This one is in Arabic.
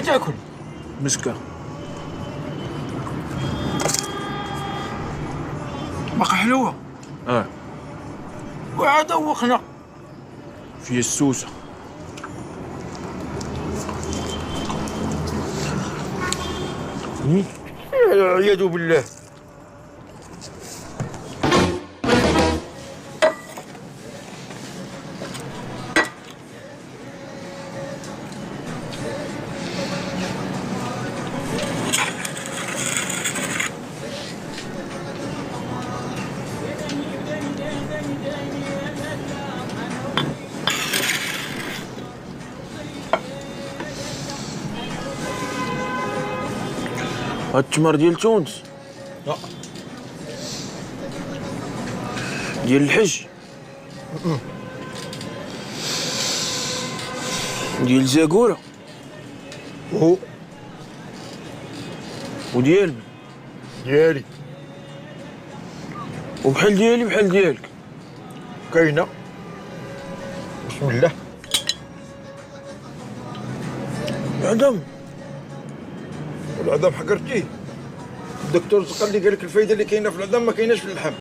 تاكل؟ مسكة. باقي حلوه. وعاد دوقنا. في السوسة. والعياذ بالله. هاد التمر ديال تونس؟ لا. ديال الحج؟ ديال زاكورة؟ هو وديال من؟ ديالي. وبحال ديالي بحال ديالك. كاينه. بسم الله. عدم. والعظام حقرتيه. الدكتور قال لي، قال لك الفايده اللي كاينه في العظام ما كايناش في اللحم.